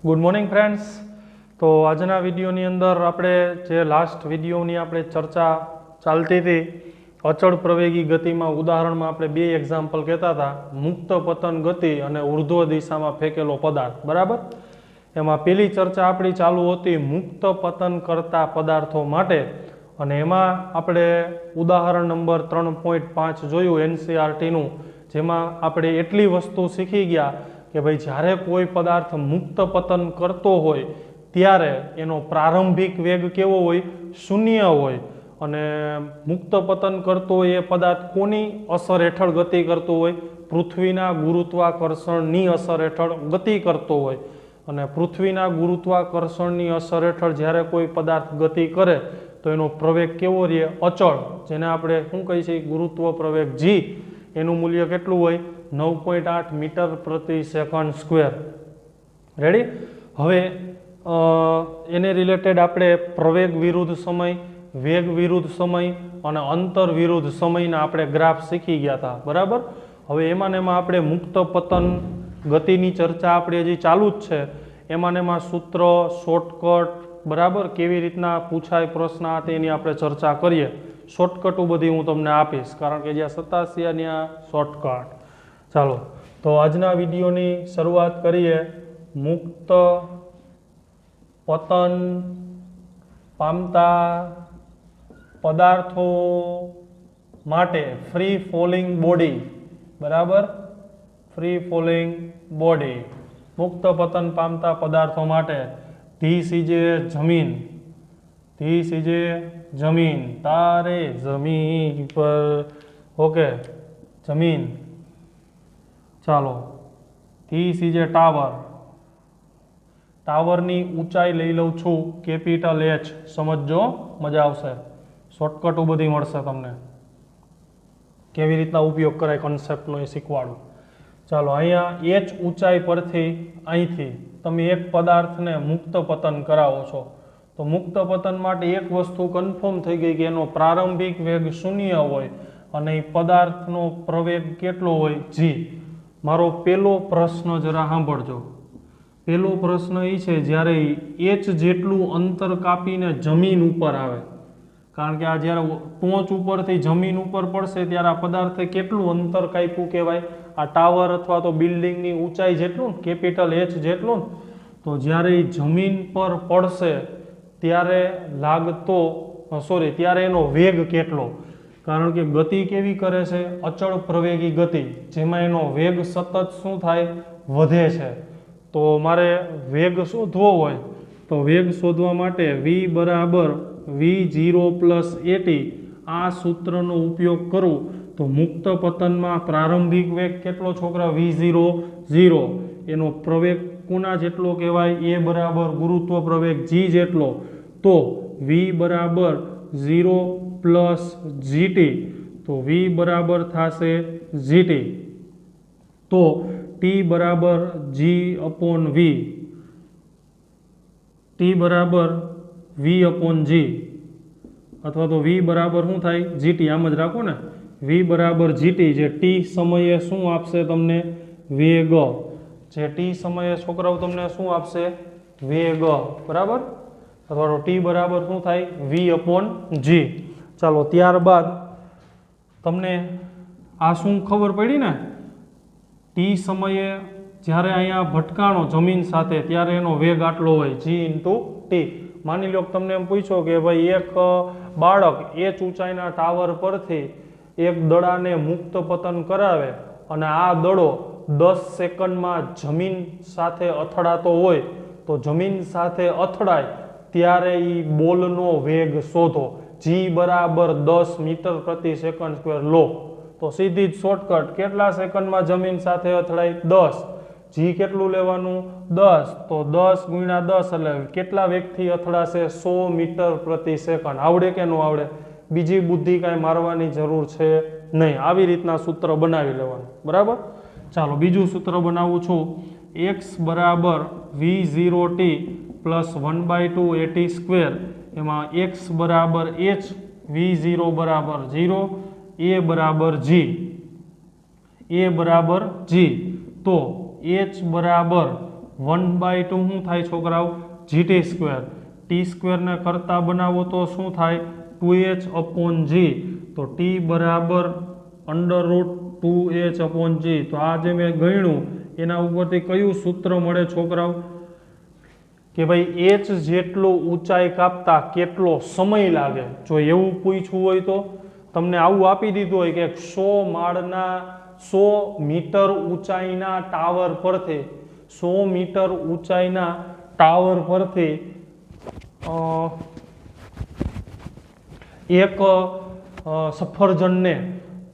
Good morning friends. તો આજના વિડીયોની અંદર આપણે જે લાસ્ટ વિડીયોની આપણે ચર્ચા ચાલતી હતી અચળ પ્રવેગી ગતિમાં ઉદાહરણમાં આપણે બે એક્ઝામ્પલ કહેતા હતા, મુક્ત પતન ગતિ અને ઉર્ધ્વ દિશામાં ફેંકેલો પદાર્થ. બરાબર. એમાં પેલી ચર્ચા આપણી ચાલુ હતી મુક્ત પતન કરતા પદાર્થો માટે, અને એમાં આપણે ઉદાહરણ નંબર 3.5 જોયું એનસીઆરટીનું, જેમાં આપણે એટલી વસ્તુ શીખી ગયા કે ભાઈ જ્યારે કોઈ પદાર્થ મુક્ત પતન કરતો હોય ત્યારે એનો પ્રારંભિક વેગ કેવો હોય? શૂન્ય હોય. અને મુક્ત પતન કરતો હોય એ પદાર્થ કોની અસર હેઠળ ગતિ કરતો હોય? પૃથ્વીના ગુરુત્વાકર્ષણની અસર હેઠળ ગતિ કરતો હોય. અને પૃથ્વીના ગુરુત્વાકર્ષણની અસર હેઠળ જ્યારે કોઈ પદાર્થ ગતિ કરે તો એનો પ્રવેગ કેવો રહે? અચળ. જેને આપણે શું કહી છીએ? ગુરુત્વ પ્રવેગ જી. એનું મૂલ્ય કેટલું હોય? 9.8 મીટર પ્રતિ સેકન્ડ સ્ક્વેર. રેડી? હવે એને રિલેટેડ આપણે પ્રવેગ વિરુદ્ધ સમય, વેગ વિરુદ્ધ સમય અને અંતર વિરુદ્ધ સમયના આપણે ગ્રાફ શીખી ગયા હતા. બરાબર. હવે એમાં આપણે મુક્ત પતન ગતિની ચર્ચા આપણે હજી ચાલુ જ છે. એમાં સૂત્ર, શોર્ટકટ, બરાબર, કેવી રીતના પૂછાય પ્રશ્ન આ તેની આપણે ચર્ચા કરીએ. શોર્ટકટો બધી હું તમને આપીશ, કારણ કે જ્યાં સતાસિયા ત્યાં શોર્ટકટ. ચાલો, તો આજના વિડીયોની શરૂઆત કરીએ. મુક્ત પતન પામતા પદાર્થો માટે ફ્રી ફોલિંગ બોડી. બરાબર. ફ્રી ફોલિંગ બોડી, મુક્ત પતન પામતા પદાર્થો માટે. ધીસ ઇઝ એ જમીન, ધીસ ઇઝ એ જમીન, તારે જમીન પર. ઓકે, જમીન. ચાલો, ધીસ ઇઝ એ ટાવર. ટાવરની ઊંચાઈ લઈ લઉં છું કેપિટલ એચ. સમજજો, મજા આવશે. શોર્ટકટો બધી મળશે તમને, કેવી રીતના ઉપયોગ કરાય કોન્સેપ્ટનો એ શીખવાડું. ચાલો, અહીંયા એચ ઊંચાઈ પરથી અહીંથી તમે એક પદાર્થને મુક્ત પતન કરાવો છો, તો મુક્ત પતન માટે એક વસ્તુ કન્ફર્મ થઈ ગઈ કે એનો પ્રારંભિક વેગ શૂન્ય હોય અને એ પદાર્થનો પ્રવેગ કેટલો હોય? જી. મારો પેલો પ્રશ્ન જરા સાંભળજો. પેલો પ્રશ્ન એ છે, જ્યારે એચ જેટલું અંતર કાપીને જમીન ઉપર આવે, કારણ કે આ જ્યારે ટોચ ઉપરથી જમીન ઉપર પડશે ત્યારે આ પદાર્થે કેટલું અંતર કાપ્યું કહેવાય? આ ટાવર અથવા તો બિલ્ડિંગની ઊંચાઈ જેટલું, કેપિટલ એચ જેટલું. તો જ્યારે એ જમીન પર પડશે ત્યારે ત્યારે એનો વેગ કેટલો? કારણ કે ગતિ કેવી કરે છે? અચળ પ્રવેગી ગતિ, જેમાં એનો વેગ સતત શું થાય? વધે છે. તો મારે વેગ શોધવો હોય તો વેગ શોધવા માટે v બરાબર v0 પ્લસ at આ સૂત્રનો ઉપયોગ કરું તો મુક્ત પતનમાં પ્રારંભિક વેગ કેટલો છોકરા? v0 0. એનો પ્રવેગ કોના જેટલો કહેવાય? એ બરાબર ગુરુત્વ પ્રવેગ g જેટલો. તો v બરાબર 0 પ્લસ gt, તો v બરાબર થશે gt. તો t બરાબર g અપોન v, t બરાબર v અપોન g, અથવા તો v બરાબર શું થાય? gt. આમ જ રાખો ને, v બરાબર gt, જે t સમયે શું આપશે તમને? વેગ. જે t સમયે છોકરાઓ તમને શું આપશે? વેગ. બરાબર. અથવા તો t બરાબર શું થાય? v upon g. ચાલો, ત્યારબાદ તમને આ શું ખબર પડી ને? ટી સમયે જ્યારે અહીંયા ભટકાણો જમીન સાથે ત્યારે એનો વેગ આટલો હોય, g ઇન્ટુ ટી. માની લો કે તમને એમ પૂછો કે ભાઈ એક બાળક એચ ઊંચાઈના ટાવર પરથી એક દડાને મુક્ત પતન કરાવે અને આ દડો 10 સેકન્ડમાં જમીન સાથે અથડાતો હોય, તો જમીન સાથે અથડાય ત્યારે એ બોલનો વેગ શોધો. g બરાબર 10 મીટર પ્રતિ સેકન્ડ સ્ક્વેર લો. તો સીધી જ શોર્ટકટ, કેટલા સેકન્ડમાં જમીન સાથે અથડાય? 10. g કેટલું લેવાનું? 10. તો 10 ગુણ્યા 10 એટલે કેટલા વેગથી અથડાશે? 100 મીટર પ્રતિ સેકન્ડ. આવડે કે ન આવડે? બીજી બુદ્ધિ કાંઈ મારવાની જરૂર છે નહીં. આવી રીતના સૂત્ર બનાવી લેવાનું. બરાબર. ચાલો, બીજું સૂત્ર બનાવું છું. x બરાબર v0t પ્લસ 1/2 at સ્ક્વેર. એમાં x બરાબર h, v0 બરાબર 0, a બરાબર g. a બરાબર g. તો h બરાબર 1/2 શું થાય છોકરાઓ GT સ્ક્વેર, ટી સ્ક્વેરને કરતા બનાવો તો શું થાય 2h/g, તો t બરાબર √2h/g. તો આ જે મેં ગણ્યું એના ઉપરથી કયું સૂત્ર મળે છોકરાઓ કે ભાઈ h જેટલો ઊંચાઈ કાપતા કેટલો સમય લાગે. જો એવું પૂછવું હોય તો તમને આવું આપી દીધું હોય કે 100 માળના 100 મીટર ઊંચાઈના ટાવર પરથી 100 મીટર ઊંચાઈના ટાવર પરથી એક સફરજનને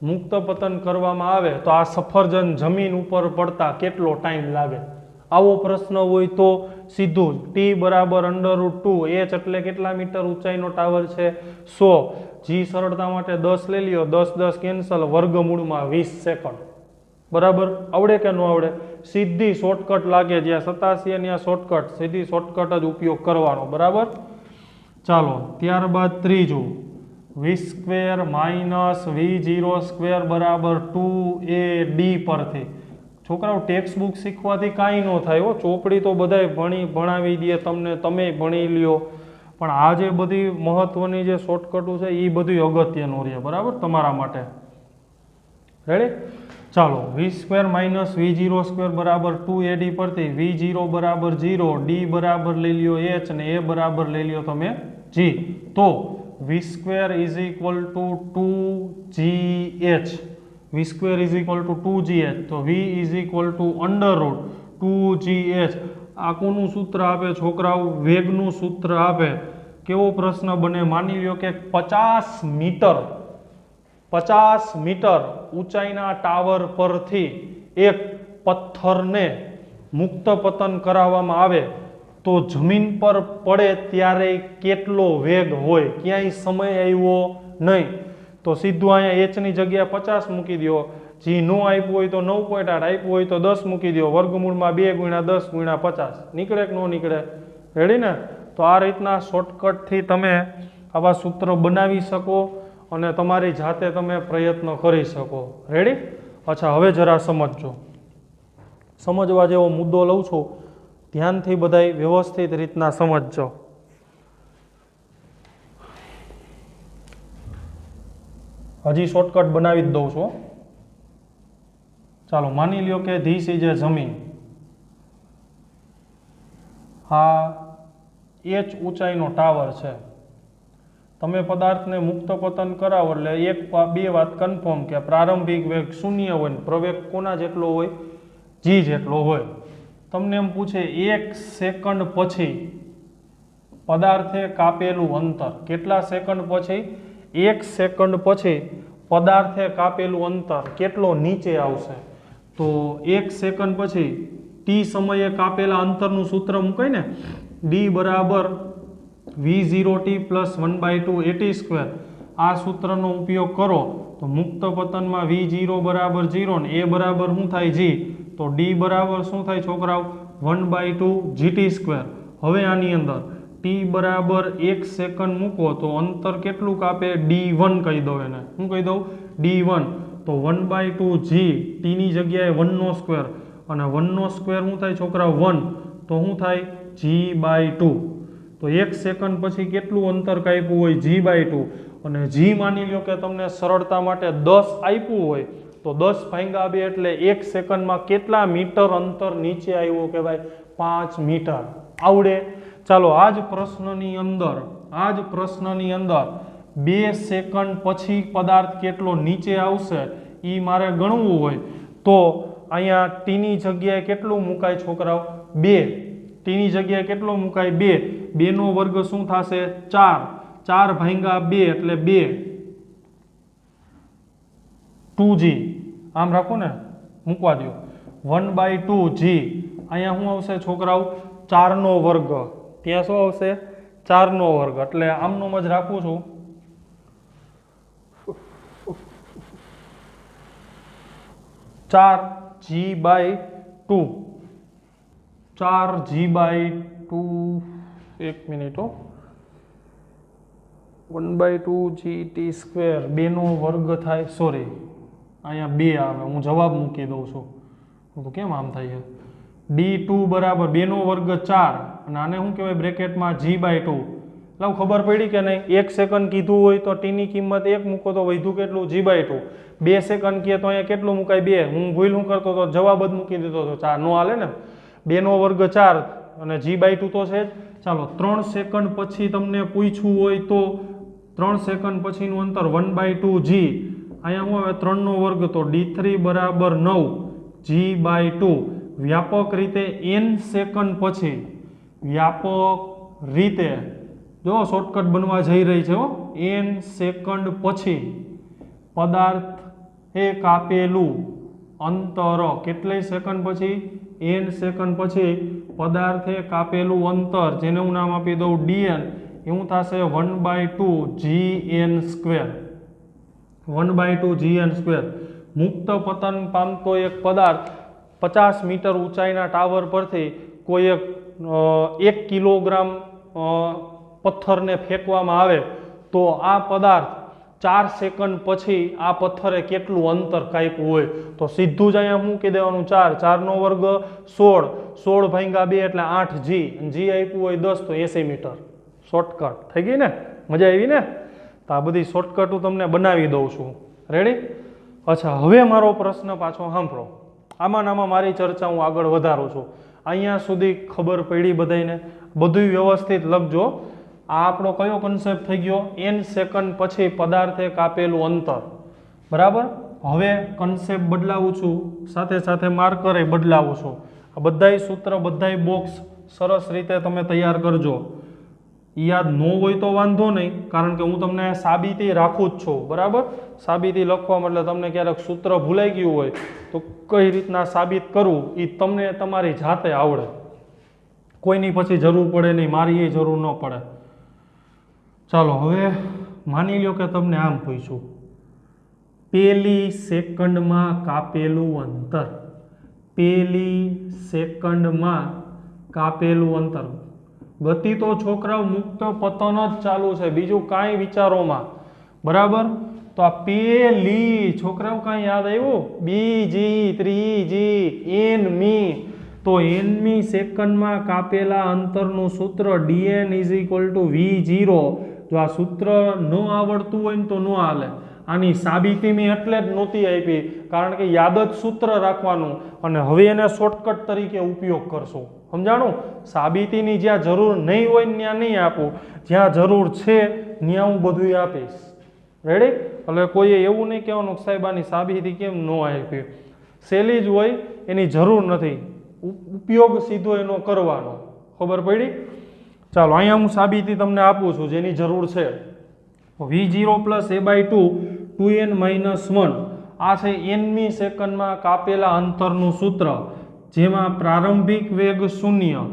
મુક્ત પતન કરવામાં આવે તો આ સફરજન જમીન ઉપર પડતા કેટલો ટાઈમ લાગે. આવો પ્રશ્ન હોય તો સીધું t બરાબર √2, h એટલે કેટલા મીટર ઊંચાઈનો ટાવર છે 100, g સરળતા માટે 10 લઈ લ્યો, 10 કેન્સલ, વર્ગમૂળમાં 20 સેકન્ડ. બરાબર, આવડે કે ન આવડે? સીધી શોર્ટકટ લાગે, જ્યાં 87 અને ત્યાં શોર્ટકટ, સીધી શોર્ટકટ જ ઉપયોગ કરવાનો. બરાબર, ચાલો ત્યારબાદ ત્રીજું v² - v0² બરાબર 2ad પરથી. છોકરાઓ ટેક્સ્ટ બુક શીખવાથી કાંઈ ન થાય હો, ચોપડી તો બધાય ભણાવી દે તમને, તમે ભણી લ્યો, પણ આ જે બધી મહત્વની જે શોર્ટકટો છે એ બધું અગત્યનું રહે. બરાબર, તમારા માટે. રેડી? ચાલો v² - v0² બરાબર 2ad પરથી v0 બરાબર 0, d બરાબર લઈ લ્યો h અને a બરાબર લઈ લ્યો તમે g. તો v² = 2gh, v² = 2gh, તો v = √2gh. આ કોનું સૂત્ર આપે છોકરાઓ? વેગનું સૂત્ર આપે. કેવો પ્રશ્ન બને? માની લ્યો કે 50 મીટર ઊંચાઈના ટાવર પરથી એક પથ્થરને મુક્ત પતન કરાવવામાં આવે તો જમીન પર પડે ત્યારે કેટલો વેગ હોય? ક્યાંય સમય આવ્યો નહીં. તો સીધું અહીંયા h ની જગ્યાએ 50 મૂકી દો, g નો આપ્યું હોય તો 9.8, આપ્યું હોય તો 10 મૂકી દો, વર્ગમૂળમાં 2 × 10 × 50. નીકળે કે ન નીકળે? રેડી ને? તો આ રીતના શોર્ટકટથી તમે આવા સૂત્ર બનાવી શકો અને તમારી જાતે તમે પ્રયત્ન કરી શકો. રેડી? અચ્છા, હવે જરા સમજજો. સમજવા જેવો મુદ્દો લઉં છું, ધ્યાનથી બધાય વ્યવસ્થિત રીતના સમજજો. હજી શોર્ટકટ બનાવી જ દઉં છું. ચાલો માની લ્યો કે ધીસ ઇઝ એ જમીન, હા h ઊંચાઈનો ટાવર છે. તમે પદાર્થને મુક્ત પતન કરાવો એટલે બે વાત કન્ફર્મ કે પ્રારંભિક વેગ 0 હોય, પ્રવેગ કોના જેટલો હોય? g જેટલો હોય. તમને એમ પૂછે 1 સેકન્ડ પછી પદાર્થે કાપેલું અંતર. કેટલા સેકન્ડ પછી? 1 સેકન્ડ પછી પદાર્થે કાપેલું અંતર કેટલો નીચે આવશે? તો 1 સેકન્ડ પછી t સમયે કાપેલા અંતરનું સૂત્ર મૂકાય ને, d બરાબર v0t + 1/2at². આ સૂત્રનો ઉપયોગ કરો તો મુક્ત પતનમાં v0 બરાબર 0 ને a બરાબર શું થાય? g. તો d બરાબર શું થાય છોકરાઓ? 1/2gt². હવે આની અંદર t બરાબર 1 સેકન્ડ મૂકો તો અંતર કેટલું કાપે? d1 કહી દો એને. શું કહી દઉં? d1. તો 1/2g, t ની જગ્યાએ 1² અને 1² શું થાય છોકરાઓ? 1. તો શું થાય? g/2. તો 1 સેકન્ડ પછી કેટલું અંતર કાપ્યું હોય? g/2. અને g માની લ્યો કે તમને સરળતા માટે 10 આપ્યું હોય તો 10/2 એટલે 1 સેકન્ડમાં કેટલા મીટર અંતર નીચે આવ્યું કે ભાઈ? 5 મીટર. આવડે? ચાલો આ જ પ્રશ્નની અંદર 2 સેકન્ડ પછી પદાર્થ કેટલો નીચે આવશે એ મારે ગણવું હોય તો અહીંયા t ની જગ્યાએ કેટલું મુકાય છોકરાઓ? 2. t ની જગ્યાએ કેટલો મુકાય? 2. 2 નો વર્ગ શું થશે? 4. 4/2 એટલે 2. 2g. આમ રાખો ને, મૂકવા દો. 1/2g. અહીંયા શું આવશે છોકરાઓ? 4 નો વર્ગ. ત્યાં શું આવશે? 4 નો વર્ગ. એટલે આમનું જ રાખું છું. 4g/2. 4g/2. એક મિનિટ હો. 1/2gt². 2 નો વર્ગ થાય. સોરી, અહીંયા 2 આવે. હું જવાબ મૂકી દઉં છું. તો કેમ આમ થાય છે? d2 બરાબર 2 નો વર્ગ 4 અને આને શું કહેવાય બ્રેકેટમાં g/2 એટલે ખબર પડી કે નહીં 1 સેકન્ડ કીધું હોય તો t ની કિંમત 1 મૂકો તો વધ્યું કેટલું g/2 2 સેકન્ડ કહે તો અહીંયા કેટલું મુકાય 2 હું ભૂલ શું કરતો તો જવાબ જ મૂકી દીધો તો 4 નો હાલે ને 2 નો વર્ગ 4 અને g/2 તો છે જ ચાલો 3 સેકન્ડ પછી તમને પૂછવું હોય તો 3 સેકન્ડ પછીનું અંતર 1/2 g અહીંયા શું આવે 3 નો વર્ગ તો d3 બરાબર 9 g/2 વ્યાપક રીતે n સેકન્ડ પછી વ્યાપક રીતે જો શોર્ટકટ બનવા જઈ રહી છે n સેકન્ડ પછી પદાર્થ એ કાપેલું અંતર કેટલી સેકન્ડ પછી n સેકન્ડ પછી પદાર્થે કાપેલું અંતર જેને હું નામ આપી દઉં dn એવું થશે 1/2 gn². 1/2 gn². મુક્ત પતન પામતો એક પદાર્થ 50 મીટર ઊંચાઈના ટાવર પરથી કોઈ એક 1 કિલોગ્રામ પથ્થરને ફેંકવામાં આવે તો આ પદાર્થ 4 સેકન્ડ પછી આ પથ્થરે કેટલું અંતર કાપ્યું હોય તો સીધું જ અહીંયા મૂકી દેવાનું 4 4 નો વર્ગ 16 16 ભાગ્યા 2 એટલે 8 g g આપ્યું હોય 10 તો 80 મીટર શોર્ટકટ થઈ ગઈ ને મજા આવી ને તો આ બધી શોર્ટકટ હું તમને બનાવી દઉં છું રેડી અચ્છા હવે મારો પ્રશ્ન પાછો સાંભળો આમાં મારી ચર્ચા હું આગળ વધારું છું અહીંયા સુધી ખબર પડી બધાને બધું વ્યવસ્થિત લખજો આ આપણો કયો કન્સેપ્ટ થઈ ગયો n સેકન્ડ પછી પદાર્થે કાપેલું અંતર બરાબર હવે કન્સેપ્ટ બદલાવું છું સાથે સાથે માર્કરે બદલાવું છું આ બધાય સૂત્ર બધાય બોક્સ સરસ રીતે તમે તૈયાર કરજો યાદ ન હોય તો વાંધો નહીં કારણ કે હું તમને સાબિતી રાખું જ છું બરાબર સાબિતી લખવા એટલે તમને ક્યારેક સૂત્ર ભૂલાઈ ગયું હોય તો કઈ રીતના સાબિત કરવું એ તમને તમારી જાતે આવડે કોઈની પછી જરૂર પડે નહીં મારી એ જરૂર ન પડે ચાલો હવે માની લ્યો કે તમને આમ પૂછ્યું પેલી સેકન્ડમાં કાપેલું અંતર પેલી સેકન્ડમાં કાપેલું અંતર ગતિ તો છોકરાઓ મુક્ત પતન જ ચાલુ છે બીજું કાંઈ વિચારોમાં બરાબર તો આ પેલી છોકરાઓ કાંઈ યાદ આવ્યું બીજી ત્રીજી એનમી તો એનમી સેકન્ડમાં કાપેલા અંતરનું સૂત્ર dn = v0 જો આ સૂત્ર ન આવડતું હોય ને તો ન હાલે આની સાબિતી મેં એટલે જ નહોતી આપી કારણ કે યાદ જ સૂત્ર રાખવાનું અને હવે એને શોર્ટકટ તરીકે ઉપયોગ કરશો સમજાણું સાબિતીની જ્યાં જરૂર નહીં હોય ત્યાં નહીં આપું જ્યાં જરૂર છે ત્યાં હું બધું આપીશ રેડી એટલે કોઈએ એવું નહીં કહેવાનું કે સાહેબ આની સાબિતી કેમ ન આપી સહેલી જ હોય એની જરૂર નથી ઉપયોગ સીધો એનો કરવાનો ખબર પડી ચાલો અહીંયા હું સાબિતી તમને આપું છું જેની જરૂર છે v0 + a/2 2n - 1 આ છે nમી સેકન્ડમાં કાપેલા અંતરનું સૂત્ર જેમાં પ્રારંભિક વેગ 0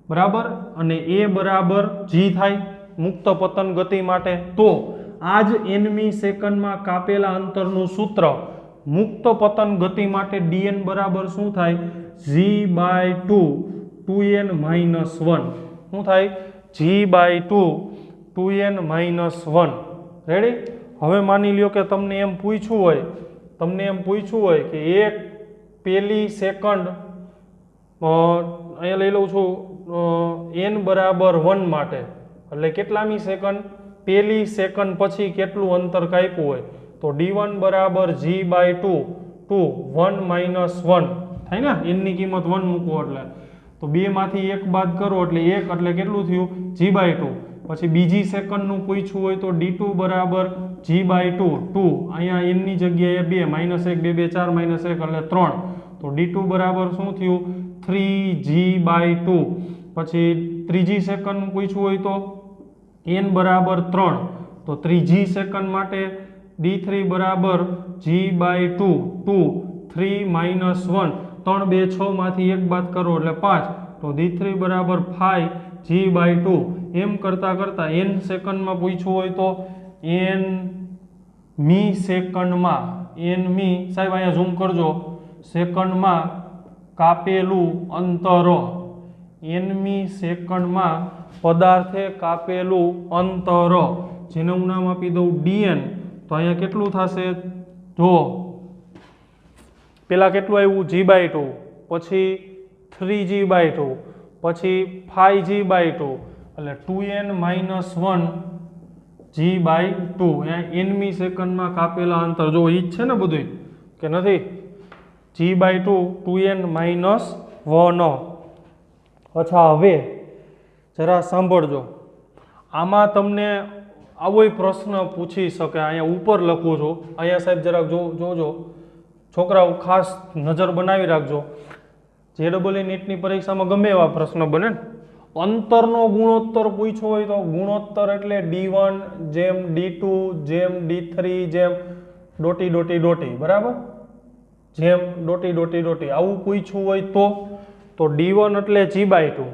બરાબર અને a બરાબર g થાય મુક્ત પતન ગતિ માટે તો આ જ nમી સેકન્ડમાં કાપેલા અંતરનું સૂત્ર મુક્ત પતન ગતિ માટે dn બરાબર શું થાય g/2 2n - 1 શું થાય g/2 2n - 1 રેડી હવે માની લ્યો કે તમને એમ પૂછ્યું હોય કે એક પેલી સેકન્ડ અહીંયા લઈ લઉં છું n બરાબર 1 માટે એટલે કેટલામી સેકન્ડ પેલી સેકન્ડ પછી કેટલું અંતર કાપ્યું હોય તો d1 બરાબર g/2 1 - 1 થાય ને n ની કિંમત 1 મૂકો એટલે તો 2 માંથી 1 બાદ કરો એટલે 1 એટલે કેટલું થયું g/2 પછી બીજી સેકન્ડનું પૂછ્યું હોય તો d2 બરાબર g/2 2 અહીંયા n ની જગ્યાએ 2 -1 2 2 4 -1 એટલે 3 તો d2 બરાબર શું થયું 3g/2 પછી ત્રીજી સેકન્ડનું પૂછ્યું હોય તો n બરાબર 3 તો ત્રીજી સેકન્ડ માટે d3 બરાબર g/2 2 3 - 1 3 2 6 માંથી 1 બાદ કરો એટલે 5 તો d3 બરાબર 5g/2 એમ કરતા કરતા n સેકન્ડમાં પૂછ્યું હોય તો n મી સેકન્ડમાં સાહેબ અહીંયા ઝૂમ કરજો સેકન્ડમાં કાપેલું અંતર n મી સેકન્ડમાં પદાર્થે કાપેલું અંતર જેને હું નામ આપી દઉં dn તો અહીંયા કેટલું થશે જો પેલા કેટલું આવ્યું g/2 પછી 3g/2 પછી 5g/2 એટલે 2n-1 g/2 nમી સેકન્ડમાં કાપેલા અંતર જો ઈ જ છે ને બધું કે નથી g/2 2n-1. અચ્છા હવે જરા સાંભળજો આમાં તમને આવોય પ્રશ્ન પૂછી શકે અહીંયા ઉપર લખું છું અહીંયા સાહેબ જરાક જોજો છોકરાઓ ખાસ નજર બનાવી રાખજો JEE નીટની પરીક્ષામાં ગમે એવા પ્રશ્ન બને ને અંતરનો ગુણોત્તર પૂછ્યો હોય તો ગુણોત્તર એટલે d1 જેમ d2 જેમ d3 જેમ ... બરાબર જેમ ... આવું પૂછ્યું હોય તો d1 એટલે g/2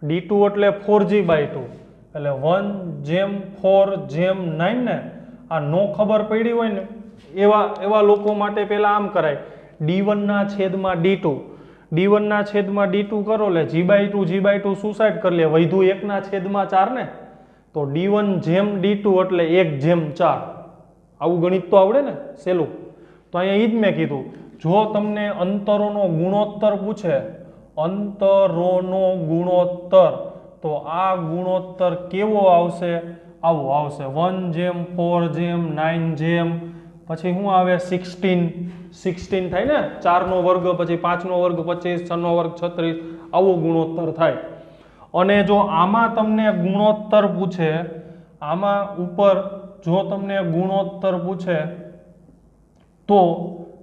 d2 એટલે 4g/2 એટલે 1/4/9 ને આ નો ખબર પડી હોય ને એવા લોકો માટે પહેલા આમ કરાય d1 ના છેદમાં d2 કરો એટલે g/2 શું સાઈડ કરી લે વૈધું 1 ના છેદમાં 4 ને તો d1 જેમ d2 એટલે 1/4 આવું ગણિત તો આવડે ને સેલું તો અહીંયા ઈ જ મેં કીધું જો તમને અંતરોનો ગુણોત્તર પૂછે અંતરોનો ગુણોત્તર તો આ ગુણોત્તર કેવો આવશે આવો આવશે 1/4/9 પછી શું આવે 16 થાય ને 4 નો વર્ગ પછી 5 નો વર્ગ 25 6 નો વર્ગ 36 આવો ગુણોત્તર થાય અને જો આમાં તમને ગુણોત્તર પૂછે આમાં ઉપર જો તમને ગુણોત્તર પૂછે તો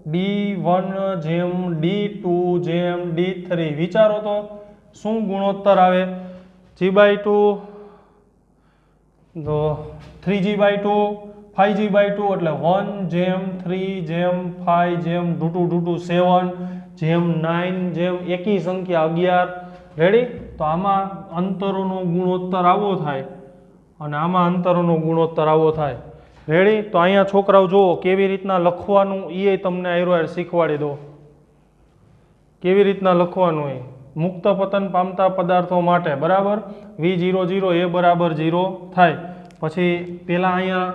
d1 જેમ d2 જેમ d3 વિચારો તો શું ગુણોત્તર આવે g/2 તો 3g/2 5g/2 એટલે 1/3/5 7/9 એકી સંખ્યા 11 રેડી તો આમાં અંતરોનો ગુણોત્તર આવો થાય અને આમાં અંતરોનો ગુણોત્તર આવો થાય રેડી તો અહીંયા છોકરાઓ જુઓ કેવી રીતના લખવાનું એ તમને આયરો શીખવાડી દો કેવી રીતના લખવાનું એ મુક્ત પતન પામતા પદાર્થો માટે બરાબર v00 એ બરાબર 0 થાય પછી પેલા અહીંયા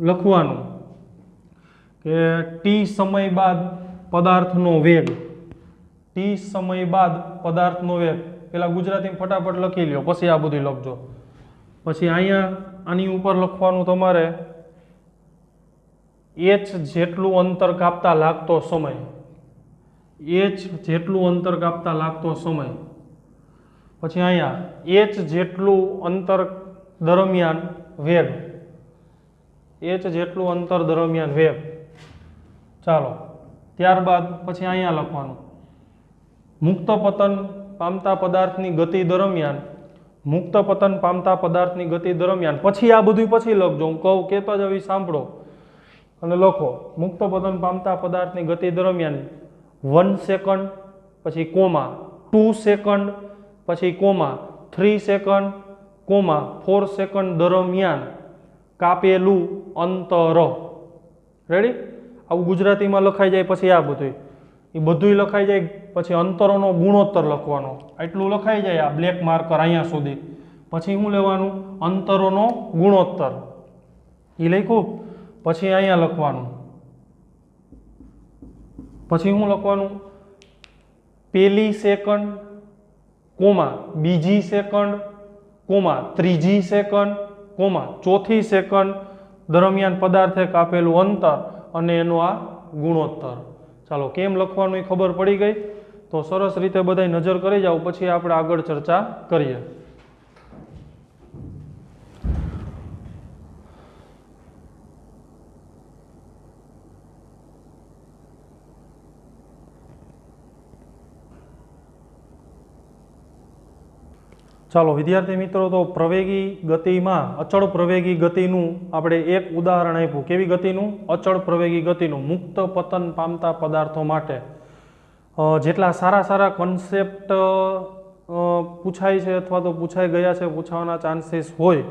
લખવાનું કે t સમય બાદ પદાર્થનો વેગ પેલા ગુજરાતીમાં ફટાફટ લખી લ્યો પછી આ બધું લખજો પછી અહીંયા આની ઉપર લખવાનું તમારે h જેટલું અંતર કાપતા લાગતો સમય પછી અહીંયા h જેટલું અંતર દરમિયાન વેગ ચાલો ત્યારબાદ પછી અહીંયા લખવાનું મુક્ત પતન પામતા પદાર્થની ગતિ દરમિયાન પછી આ બધું પછી લખજો હું કહું કહેતો જ હવે સાંભળો અને લખો મુક્ત પતન પામતા પદાર્થની ગતિ દરમિયાન 1 સેકન્ડ પછી કોમા 2 સેકન્ડ પછી કોમા 3 સેકન્ડ કોમા 4 સેકન્ડ દરમિયાન કાપેલું અંતર રેડી આવું ગુજરાતીમાં લખાઈ જાય પછી આ બધું એ બધું લખાઈ જાય પછી અંતરોનો ગુણોત્તર લખવાનો આટલું લખાઈ જાય આ બ્લેક માર્કર અહીંયા સુધી પછી શું લેવાનું અંતરોનો ગુણોત્તર એ લખ્યું પછી અહીંયા લખવાનું પછી શું લખવાનું પહેલી સેકન્ડ કોમા બીજી સેકન્ડ કોમા ત્રીજી સેકન્ડ કોમા ચોથી સેકન્ડ દરમિયાન પદાર્થે કાપેલું અંતર અને એનો આ ગુણોત્તર ચાલો કેમ લખવાનું એ ખબર પડી ગઈ તો સરસ રીતે બધાય નજર કરી જાઓ પછી આપણે આગળ ચર્ચા કરીએ ચાલો વિદ્યાર્થી મિત્રો તો પ્રવેગી ગતિમાં અચળ પ્રવેગી ગતિનું આપણે એક ઉદાહરણ આપ્યું કેવી ગતિનું અચળ પ્રવેગી ગતિનું મુક્ત પતન પામતા પદાર્થો માટે જેટલા સારા કોન્સેપ્ટ પૂછાય છે અથવા તો પૂછાઈ ગયા છે પૂછવાના ચાન્સીસ હોય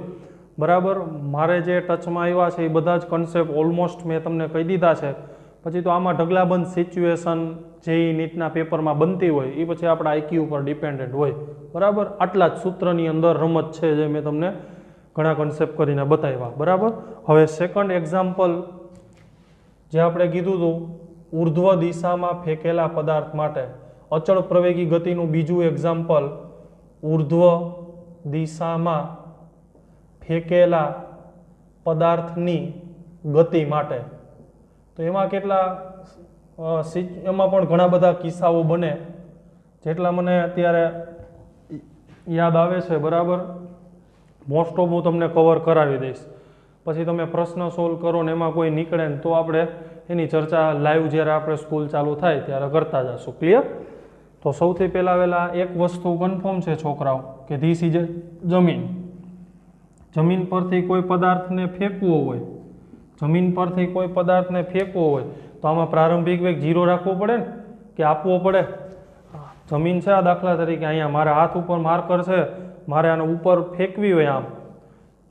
બરાબર મારે જે ટચમાં આવ્યા છે એ બધા જ કોન્સેપ્ટ ઓલમોસ્ટ મેં તમને કહી દીધા છે પછી તો આમાં ઢગલાબંધ સિચ્યુએશન જે નીટના પેપરમાં બનતી હોય એ પછી આપણા આઈક્યુ ઉપર ડિપેન્ડન્ટ હોય બરાબર આટલા જ સૂત્રની અંદર રમત છે જે મેં તમને ઘણા કોન્સેપ્ટ કરીને બતાવ્યા બરાબર હવે સેકન્ડ એક્ઝામ્પલ જે આપણે કીધું હતું ઉર્ધ્વ દિશામાં ફેંકેલા પદાર્થ માટે અચળ પ્રવેગી ગતિનું બીજું એક્ઝામ્પલ ઉર્ધ્વ દિશામાં ફેંકેલા પદાર્થની ગતિ માટે. તો એમાં એમાં પણ ઘણા બધા કિસ્સાઓ બને, જેટલા મને અત્યારે યાદ આવે છે બરાબર, મોસ્ટ ઓફ હું તમને કવર કરાવી દઈશ. પછી તમે પ્રશ્ન સોલ્વ કરો ને એમાં કોઈ નીકળે ને તો આપણે એની ચર્ચા લાઈવ જ્યારે આપણે સ્કૂલ ચાલુ થાય ત્યારે કરતા જશું. ક્લિયર? તો સૌથી પહેલાં એક વસ્તુ કન્ફર્મ છે છોકરાઓ કે ધીસ ઇઝ જમીન. જમીન પરથી કોઈ પદાર્થને ફેંકવો હોય, જમીન પરથી કોઈ પદાર્થને ફેંકવો હોય તો આમાં પ્રારંભિક વેગ 0 રાખવો પડે ને કે આપવો પડે? જમીન છે, આ દાખલા તરીકે અહીંયા મારા હાથ ઉપર માર્કર છે, મારે આને ઉપર ફેંકવી હોય આમ,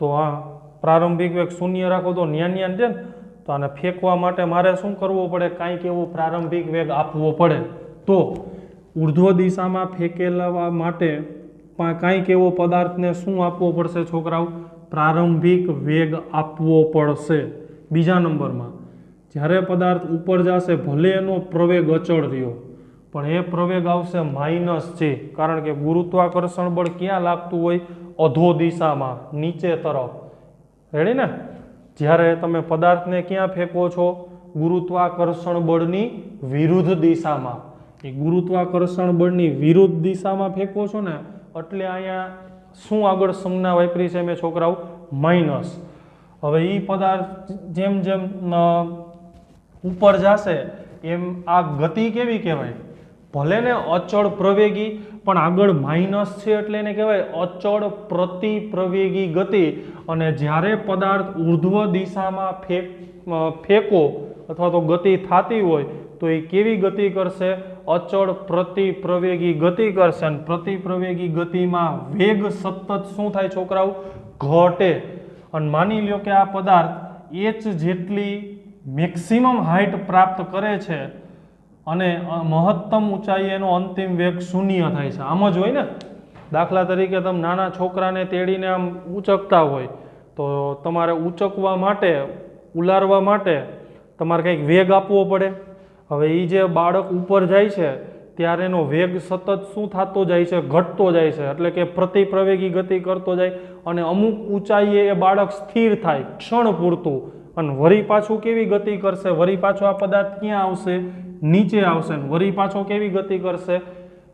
તો આ પ્રારંભિક વેગ 0 રાખો તો ન્યા છે ને, તો આને ફેંકવા માટે મારે શું કરવું પડે? કાંઈક એવો પ્રારંભિક વેગ આપવો પડે. તો ઉર્ધ્વ દિશામાં ફેંકેલા માટે કાંઈક એવો પદાર્થને શું આપવો પડશે છોકરાઓ? પ્રારંભિક વેગ આપવો પડશે. બીજા નંબરમાં જ્યારે પદાર્થ ઉપર જશે ભલે એનો પ્રવેગ અચળ રહ્યો પણ એ પ્રવેગ આવશે -G, કારણ કે ગુરુત્વાકર્ષણ બળ ક્યાં લાગતું હોય? અધો દિશામાં, નીચે તરફ. રેડી ને? જ્યારે તમે પદાર્થને ક્યાં ફેંકો છો? ગુરુત્વાકર્ષણ બળની વિરુદ્ધ દિશામાં. એ ગુરુત્વાકર્ષણ બળની વિરુદ્ધ દિશામાં ફેંકો છો ને એટલે અહીંયા શું આગળ સંજ્ઞા વાપરી છે મેં છોકરાઓ? માઇનસ. હવે એ પદાર્થ જેમ જેમ ઉપર જશે એમ આ ગતિ કેવી કહેવાય? ભલે ને અચળ પ્રવેગી પણ આગળ માઇનસ છે એટલે એને કહેવાય અચળ પ્રતિપ્રવેગી ગતિ. અને જ્યારે પદાર્થ ઉર્ધ્વ દિશામાં ફેંકો અથવા તો ગતિ થતી હોય તો એ કેવી ગતિ કરશે? અચળ પ્રતિપ્રવેગી ગતિ કરશે. અને પ્રતિપ્રવેગી ગતિમાં વેગ સતત શું થાય છોકરાઓ? ઘટે. અને માની લ્યો કે આ પદાર્થ h જેટલી મેક્સિમમ હાઇટ પ્રાપ્ત કરે છે અને મહત્તમ ઊંચાઈ એનો અંતિમ વેગ 0 થાય છે. આમ જ હોય ને? દાખલા તરીકે તમે નાના છોકરાને તેડીને આમ ઊંચકતા હોય તો તમારે ઊંચકવા માટે, ઉલારવા માટે તમારે કંઈક વેગ આપવો પડે. હવે એ જે બાળક ઉપર જાય છે ત્યારે એનો વેગ સતત શું થતો જાય છે? ઘટતો જાય છે. એટલે કે પ્રતિપ્રવેગી ગતિ કરતો જાય અને અમુક ઊંચાઈએ એ બાળક સ્થિર થાય ક્ષણ પૂરતું, અને વળી પાછું કેવી ગતિ કરશે? વળી પાછો આ પદાર્થ ક્યાં આવશે? નીચે આવશે. વળી પાછો કેવી ગતિ કરશે?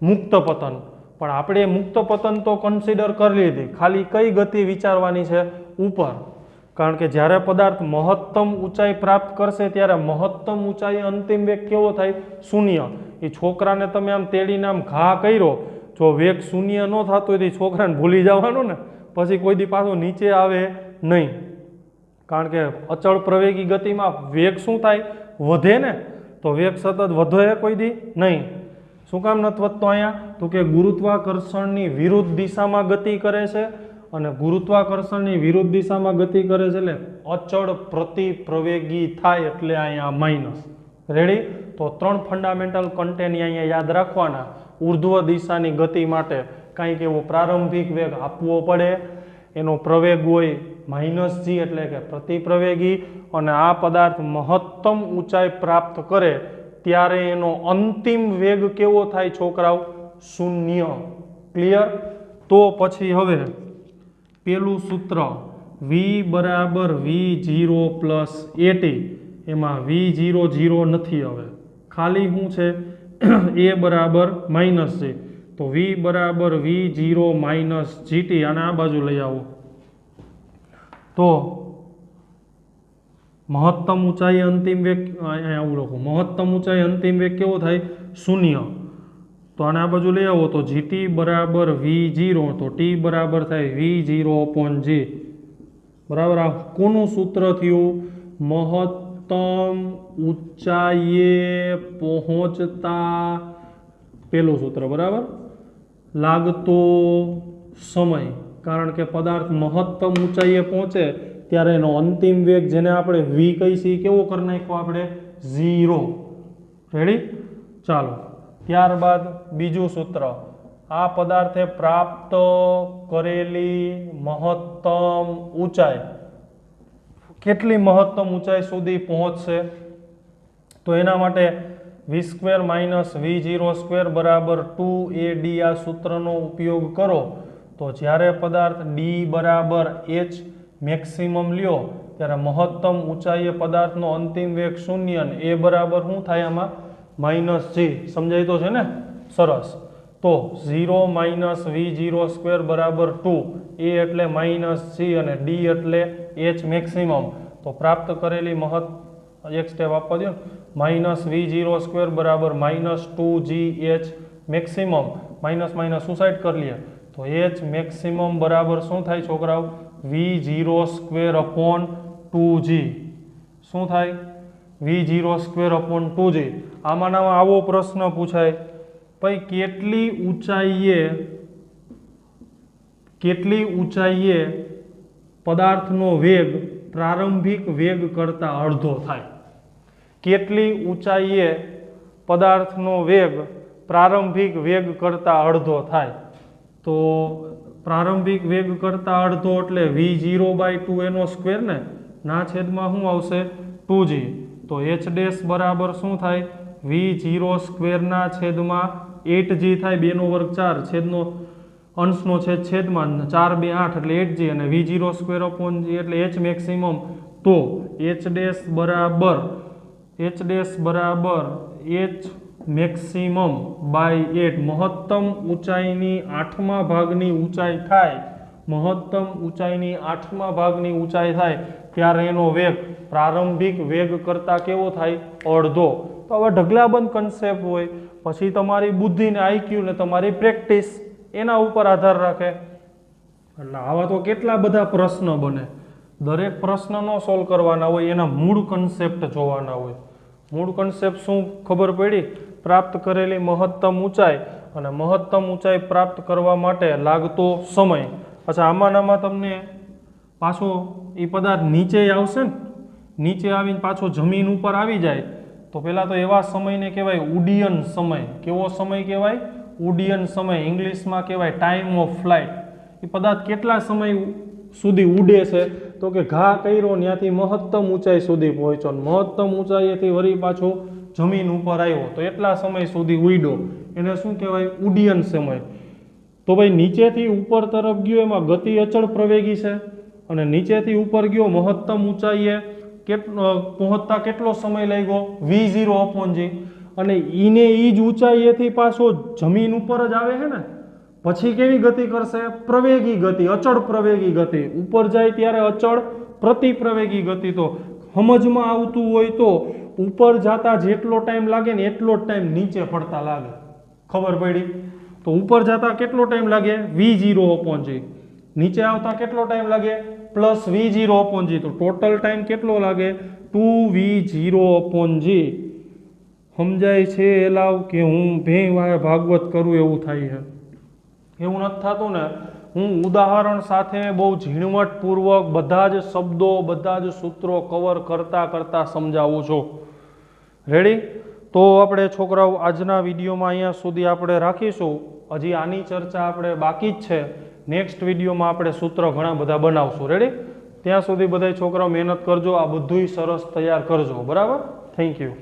મુક્ત પતન. પણ આપણે મુક્ત પતન તો કન્સિડર કરી લીધી, ખાલી કઈ ગતિ વિચારવાની છે? ઉપર. કારણ કે જ્યારે પદાર્થ મહત્તમ ઊંચાઈ પ્રાપ્ત કરશે ત્યારે મહત્તમ ઊંચાઈ અંતિમ વેગ કેવો થાય? 0. એ છોકરાને તમે આમ તેડીને આમ ઘા કર્યો, જો વેગ 0 ન થતો હોય તો છોકરાને ભૂલી જવાનું ને, પછી કોઈ દી પાછો નીચે આવે નહીં. કારણ કે અચળ પ્રવેગી ગતિમાં વેગ શું થાય? વધે ને. તો વેગ સતત વધે કોઈ દી નહીં. શું કામ નથી વધતો અહીંયા? તો કે ગુરુત્વાકર્ષણની વિરુદ્ધ દિશામાં ગતિ કરે છે, અને ગુરુત્વાકર્ષણની વિરુદ્ધ દિશામાં ગતિ કરે છે એટલે અચળ પ્રતિપ્રવેગી થાય, એટલે અહીંયા માઇનસ. રેડી? તો 3 ફંડામેન્ટલ કન્ટેન્ટ અહીંયા યાદ રાખવાના. ઉર્ધ્વ દિશાની ગતિ માટે કંઈક એવો પ્રારંભિક વેગ આપવો પડે, એનો પ્રવેગ હોય -G એટલે કે પ્રતિપ્રવેગી, અને આ પદાર્થ મહત્તમ ઊંચાઈ પ્રાપ્ત કરે ત્યારે એનો અંતિમ વેગ કેવો થાય છોકરાઓ? 0. ક્લિયર? તો પછી હવે પેલું સૂત્ર V બરાબર V0 પ્લસ AT, એમાં V0 0 નથી, હવે ખાલી શું છે? A બરાબર -G. તો V બરાબર V0 માઇનસ GT, અને આ બાજુ લઈ આવો તો મહત્તમ ઊંચાઈ અંતિમ વેગ, આવું લખો, મહત્તમ ઊંચાઈ અંતિમ વેગ કેવો થાય? 0. તો આને આ બાજુ લઈ આવો તો GT બરાબર V0, તો T બરાબર થાય V0/G. બરાબર? આ કોનું સૂત્ર થયું? મહત્તમ ઊંચાઈએ પહોંચતા પેલું સૂત્ર. બરાબર? લાગતો સમય, કારણ કે પદાર્થ મહત્તમ ઊંચાઈએ પહોંચે ત્યારે એનો અંતિમ વેગ, જેને આપણે V કહીએ, કેવો કરી નાખ્યો આપણે? 0. રેડી? ચાલો, ત્યારબાદ બીજું સૂત્ર. આ પદાર્થે પ્રાપ્ત કરેલી મહત્તમ ઊંચાઈ, કેટલી મહત્તમ ઊંચાઈ સુધી પહોંચશે? તો એના માટે વી સ્ક્વેર માઇનસ વી જીરો સ્ક્વેર બરાબર 2AD આ સૂત્રનો ઉપયોગ કરો તો જ્યારે પદાર્થ ડી બરાબર એચ મેક્સિમમ લ્યો ત્યારે મહત્તમ ઊંચાઈએ પદાર્થનો અંતિમ વેગ શૂન્ય અને એ બરાબર શું થાય આમાં માઇનસ જી. સમજાય તો છે ને? સરસ. તો 0 માઇનસ વી જીરો સ્ક્વેર બરાબર 2, એ એટલે માઇનસ જી અને ડી એટલે એચ મેક્સિમમ. તો પ્રાપ્ત કરેલી એક સ્ટેપ આપવા દો, માઇનસ વી જીરો સ્ક્વેર બરાબર minus 2GH maximum. Minus minus suicide કરી લઈએ તો એચ મેક્સિમમ બરાબર શું થાય છોકરાઓ? V zero square upon 2G. શું થાય? V zero square upon 2G. આમાં આવો પ્રશ્ન પૂછાય, ભાઈ કેટલી ઊંચાઈએ પદાર્થનો વેગ પ્રારંભિક વેગ કરતાં અડધો થાય? કેટલી ઊંચાઈએ પદાર્થનો વેગ પ્રારંભિક વેગ કરતાં અડધો થાય? તો પ્રારંભિક વેગ કરતાં અડધો એટલે v0/2 એનો સ્ક્વેર ને, ના છેદમાં શું આવશે? 2G. તો h ડેશ બરાબર શું થાય? v0 સ્ક્વેરના છેદમાં 8G થાય, 2 નો વર્ગ 4, છેદનો અંશનો છેદમાં 4 2 8 એટલે 8G અને v0 સ્ક્વેર અપોન G એટલે h મેક્સિમમ. તો h ડેશ બરાબર h મેક્સિમમ બાય 8 મહત્તમ ઊંચાઈની 8મા ભાગની ઊંચાઈ થાય, મહત્તમ ઊંચાઈની 8મા ભાગની ઊંચાઈ થાય ત્યારે એનો વેગ પ્રારંભિક વેગ કરતાં કેવો થાય? અડધો. તો હવે ઢગલાબંધ કન્સેપ્ટ હોય, પછી તમારી બુદ્ધિ ને આઈક્યુ ને તમારી પ્રેક્ટિસ એના ઉપર આધાર રાખે. એટલે આવા તો કેટલા બધા પ્રશ્ન બને. દરેક પ્રશ્ન નો સોલ્વ કરવાના હોય, એના મૂળ કન્સેપ્ટ જોવાના હોય. મૂળ કન્સેપ્ટ શું ખબર પડી? પ્રાપ્ત કરેલી મહત્તમ ઊંચાઈ અને મહત્તમ ઊંચાઈ પ્રાપ્ત કરવા માટે લાગતો સમય. અચ્છા, આમાં તમને પાછો એ પદાર્થ નીચે આવશે ને, નીચે આવીને પાછો જમીન ઉપર આવી જાય તો પેલા તો એવા સમયને કહેવાય ઉડ્ડયન સમય. કેવો સમય કહેવાય? ઉડ્ડયન સમય. ઇંગ્લિશમાં કહેવાય ટાઈમ ઓફ ફ્લાઇટ. એ પદાર્થ કેટલા સમય સુધી ઉડે છે? તો કે ઘા કર્યો ત્યાંથી મહત્તમ ઊંચાઈ સુધી પહોંચ્યો, મહત્તમ ઊંચાઈએથી વળી પાછો જમીન ઉપર આવ્યો તો એટલા સમય સુધી ઉડ્યો, એને શું કહેવાય? ઉડ્ડયન સમય. તો ભાઈ નીચેથી ઉપર તરફ ગયો એમાં ગતિ અચળ પ્રવેગી છે અને નીચેથી ઉપર ગયો મહત્તમ ઊંચાઈએ પહોંચતા કેટલો સમય લાગ્યો? v0/g. અને ઈને એ જ ઊંચાઈએથી પાછો જમીન ઉપર જ આવે છે ને, પછી કેવી ગતિ કરશે? પ્રવેગી ગતિ, અચળ પ્રવેગી ગતિ. ઉપર જાય ત્યારે અચળ પ્રતિપ્રવેગી ગતિ. તો સમજમાં આવતું હોય તો ઉપર જતા જેટલો ટાઈમ લાગે ને એટલો જ ટાઈમ નીચે પડતા લાગે. ખબર પડી? તો ઉપર જતા કેટલો ટાઈમ લાગે? v0/g. નીચે આવતા કેટલો ટાઈમ લાગે? Plus v0/g. તો ટોટલ ટાઈમ કેટલો લાગે? 2v0/g. સમજાય છે એલાવ કે હું ભેં ભાગવત કરું એવું થાય છે? એવું નથી થતું ને. હું ઉદાહરણ સાથે બહુ ઝીણવટપૂર્વક બધા જ શબ્દો બધા જ સૂત્રો કવર કરતા સમજાવું છું. રેડી? તો આપણે છોકરાઓ આજના વિડીયોમાં અહીંયા સુધી આપણે રાખીશું. હજી આની ચર્ચા આપણે બાકી જ છે. નેક્સ્ટ વિડીયોમાં આપણે સૂત્ર ઘણા બધા બનાવશું. રેડી? ત્યાં સુધી બધા છોકરાઓ મહેનત કરજો, આ બધુંય સરસ તૈયાર કરજો. બરાબર? Thank you.